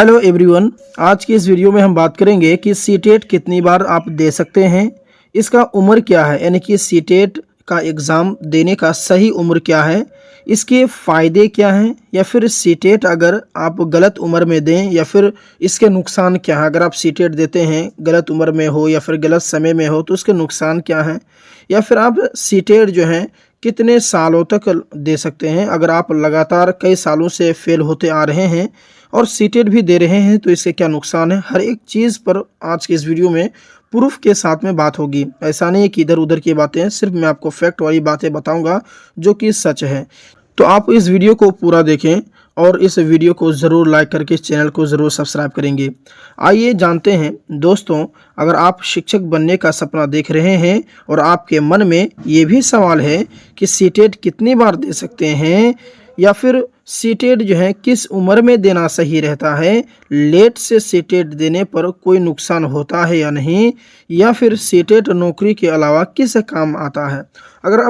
Hello everyone, आज की इस वीडियो में हम बात करेंगे कि सीटेट कितनी बार आप दे सकते हैं, इसका उम्र क्या है, यानी कि सीटेट का एग्ज़ाम देने का सही उम्र क्या है, इसके फ़ायदे क्या हैं, या फिर सीटेट अगर आप गलत उम्र में दें या फिर इसके नुकसान क्या है। अगर आप सीटेट देते हैं गलत उम्र में हो या फिर गलत समय में हो तो उसके नुकसान क्या हैं, या फिर आप सीटेट जो हैं कितने सालों तक दे सकते हैं। अगर आप लगातार कई सालों से फेल होते आ रहे हैं और सीटेट भी दे रहे हैं तो इसके क्या नुकसान है, हर एक चीज़ पर आज के इस वीडियो में प्रूफ के साथ में बात होगी। ऐसा नहीं है कि इधर उधर की बातें हैं, सिर्फ मैं आपको फैक्ट वाली बातें बताऊंगा जो कि सच है। तो आप इस वीडियो को पूरा देखें और इस वीडियो को ज़रूर लाइक करके इस चैनल को ज़रूर सब्सक्राइब करेंगे। आइए जानते हैं दोस्तों, अगर आप शिक्षक बनने का सपना देख रहे हैं और आपके मन में ये भी सवाल है कि सीटेट कितनी बार दे सकते हैं, या फिर सीटेट जो है किस उम्र में देना सही रहता है, लेट से सीटेट देने पर कोई नुकसान होता है या नहीं, या फिर सीटेट नौकरी के अलावा किस काम आता है। अगर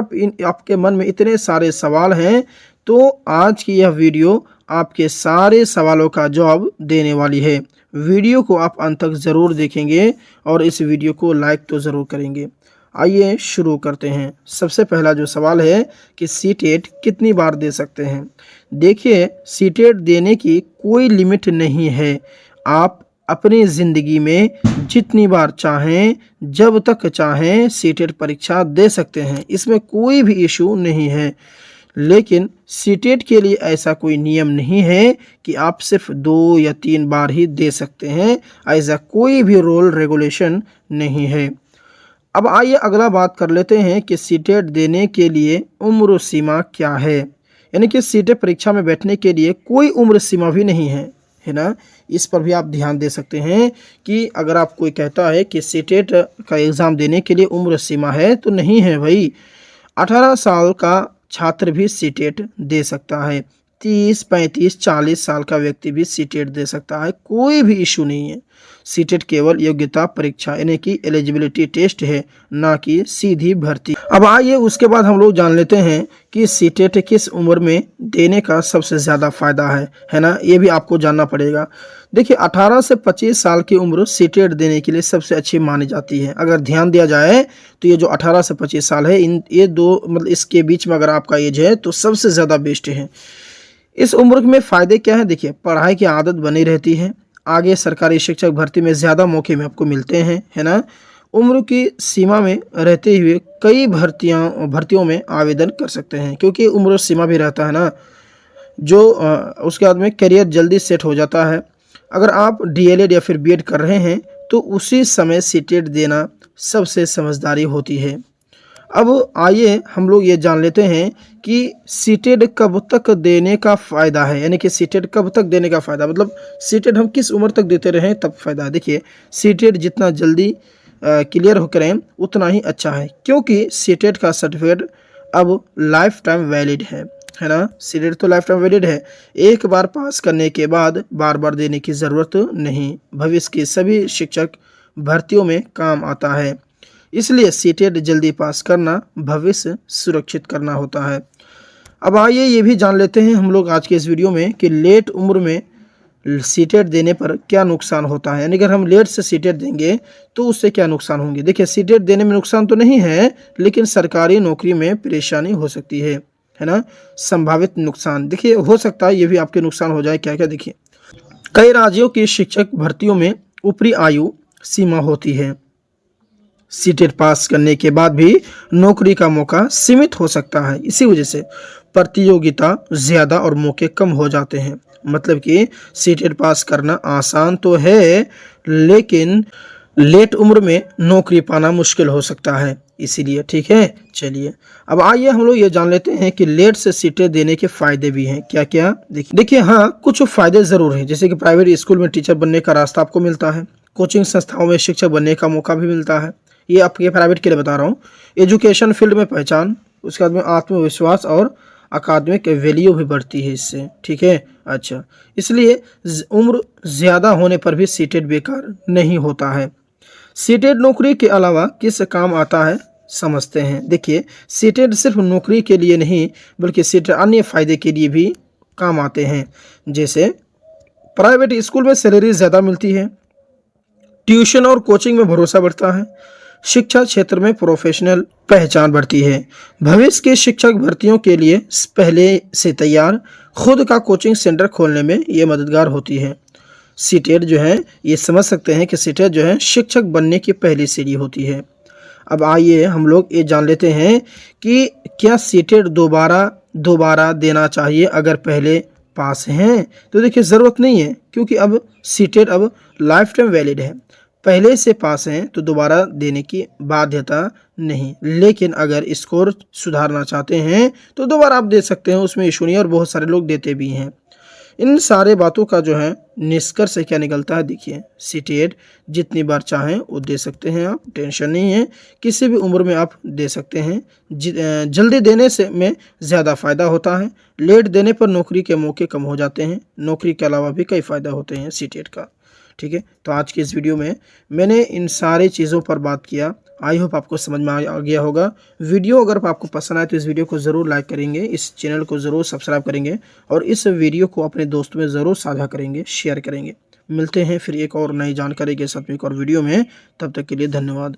आपके मन में इतने सारे सवाल हैं तो आज की यह वीडियो आपके सारे सवालों का जवाब देने वाली है। वीडियो को आप अंत तक ज़रूर देखेंगे और इस वीडियो को लाइक तो ज़रूर करेंगे। आइए शुरू करते हैं। सबसे पहला जो सवाल है कि सीटेट कितनी बार दे सकते हैं। देखिए, सीटेट देने की कोई लिमिट नहीं है। आप अपनी ज़िंदगी में जितनी बार चाहें, जब तक चाहें सीटेट परीक्षा दे सकते हैं, इसमें कोई भी इशू नहीं है। लेकिन सीटेट के लिए ऐसा कोई नियम नहीं है कि आप सिर्फ 2 या 3 बार ही दे सकते हैं, ऐसा कोई भी रूल रेगुलेशन नहीं है। अब आइए अगला बात कर लेते हैं कि सीटेट देने के लिए उम्र सीमा क्या है। यानी कि सीटेट परीक्षा में बैठने के लिए कोई उम्र सीमा भी नहीं है ना। इस पर भी आप ध्यान दे सकते हैं कि अगर आप कोई कहता है कि सीटेट का एग्ज़ाम देने के लिए उम्र सीमा है तो नहीं है भाई। 18 साल का छात्र भी सीटेट दे सकता है, 30, 35, 40 साल का व्यक्ति भी सीटेट दे सकता है, कोई भी इशू नहीं है। सीटेट केवल योग्यता परीक्षा यानी कि एलिजिबिलिटी टेस्ट है, ना कि सीधी भर्ती। अब आइए उसके बाद हम लोग जान लेते हैं कि सीटेट किस उम्र में देने का सबसे ज़्यादा फ़ायदा है ना। ये भी आपको जानना पड़ेगा। देखिए, 18 से 25 साल की उम्र सीटेट देने के लिए सबसे अच्छी मानी जाती है। अगर ध्यान दिया जाए तो ये जो 18 से 25 साल है, ये दो मतलब इसके बीच में अगर आपका एज है तो सबसे ज़्यादा बेस्ट है। इस उम्र में फ़ायदे क्या है? देखिए, पढ़ाई की आदत बनी रहती है, आगे सरकारी शिक्षक भर्ती में ज़्यादा मौके में आपको मिलते हैं, है ना। उम्र की सीमा में रहते हुए कई भर्तियों में आवेदन कर सकते हैं, क्योंकि उम्र सीमा भी रहता है ना, जो उसके बाद में करियर जल्दी सेट हो जाता है। अगर आप डीएलएड या फिर बीएड कर रहे हैं तो उसी समय सीटेट देना सबसे समझदारी होती है। अब आइए हम लोग ये जान लेते हैं कि सीटेट कब तक देने का फ़ायदा है। यानी कि सीटेट कब तक देने का फ़ायदा, मतलब सीटेट हम किस उम्र तक देते रहें तब फ़ायदा है। देखिए, सीटेट जितना जल्दी क्लियर हो करें उतना ही अच्छा है, क्योंकि सीटेट का सर्टिफिकेट अब लाइफ टाइम वैलिड है ना। सीटेट तो लाइफ टाइम वैलिड है, एक बार पास करने के बाद बार बार देने की ज़रूरत नहीं। भविष्य की सभी शिक्षक भर्तियों में काम आता है, इसलिए सीटेट जल्दी पास करना भविष्य सुरक्षित करना होता है। अब आइए ये भी जान लेते हैं हम लोग आज के इस वीडियो में कि लेट उम्र में सीटेट देने पर क्या नुकसान होता है। यानी अगर हम लेट से सीटेट देंगे तो उससे क्या नुकसान होंगे। देखिए, सीटेट देने में नुकसान तो नहीं है, लेकिन सरकारी नौकरी में परेशानी हो सकती है ना। संभावित नुकसान देखिए, हो सकता है ये भी आपके नुकसान हो जाए। क्या क्या? देखिए, कई राज्यों की शिक्षक भर्तियों में ऊपरी आयु सीमा होती है। सीटेट पास करने के बाद भी नौकरी का मौका सीमित हो सकता है। इसी वजह से प्रतियोगिता ज़्यादा और मौके कम हो जाते हैं। मतलब कि सीटेट पास करना आसान तो है, लेकिन लेट उम्र में नौकरी पाना मुश्किल हो सकता है, इसीलिए। ठीक है, चलिए अब आइए हम लोग ये जान लेते हैं कि लेट से सीटें देने के फ़ायदे भी हैं। क्या क्या? देखिए, हाँ, कुछ फ़ायदे ज़रूर हैं। जैसे कि प्राइवेट स्कूल में टीचर बनने का रास्ता आपको मिलता है, कोचिंग संस्थाओं में शिक्षक बनने का मौका भी मिलता है। ये आपके प्राइवेट के लिए बता रहा हूँ। एजुकेशन फील्ड में पहचान, उसके बाद में आत्मविश्वास और अकादमिक वैल्यू भी बढ़ती है इससे। ठीक है, अच्छा, इसलिए उम्र ज़्यादा होने पर भी सीटेट बेकार नहीं होता है। सीटेट नौकरी के अलावा किस काम आता है समझते हैं। देखिए, सीटेट सिर्फ नौकरी के लिए नहीं बल्कि सीटेट अन्य फ़ायदे के लिए भी काम आते हैं। जैसे प्राइवेट स्कूल में सैलरी ज़्यादा मिलती है, ट्यूशन और कोचिंग में भरोसा बढ़ता है, शिक्षा क्षेत्र में प्रोफेशनल पहचान बढ़ती है। भविष्य के शिक्षक भर्तियों के लिए पहले से तैयार खुद का कोचिंग सेंटर खोलने में ये मददगार होती है। सीटेट जो है, ये समझ सकते हैं कि सीटेट जो है शिक्षक बनने की पहली सीढ़ी होती है। अब आइए हम लोग ये जान लेते हैं कि क्या सीटेट दोबारा देना चाहिए अगर पहले पास हैं। तो देखिए ज़रूरत नहीं है, क्योंकि अब सीटेट अब लाइफ टाइम वैलिड है। पहले से पास हैं तो दोबारा देने की बाध्यता नहीं, लेकिन अगर स्कोर सुधारना चाहते हैं तो दोबारा आप दे सकते हैं, उसमें इशू नहीं है और बहुत सारे लोग देते भी हैं। इन सारे बातों का जो है निष्कर्ष क्या निकलता है, देखिए सीटेट जितनी बार चाहें वो दे सकते हैं आप, टेंशन नहीं है, किसी भी उम्र में आप दे सकते हैं। जल्दी देने से में ज़्यादा फ़ायदा होता है, लेट देने पर नौकरी के मौके कम हो जाते हैं, नौकरी के अलावा भी कई फ़ायदा होते हैं सीटेट का। ठीक है, तो आज की इस वीडियो में मैंने इन सारी चीज़ों पर बात किया। आई होप आपको समझ में आ गया होगा। वीडियो अगर आपको पसंद आए तो इस वीडियो को ज़रूर लाइक करेंगे, इस चैनल को ज़रूर सब्सक्राइब करेंगे और इस वीडियो को अपने दोस्तों में ज़रूर साझा करेंगे, शेयर करेंगे। मिलते हैं फिर एक और नई जानकारी के साथ में एक और वीडियो में, तब तक के लिए धन्यवाद।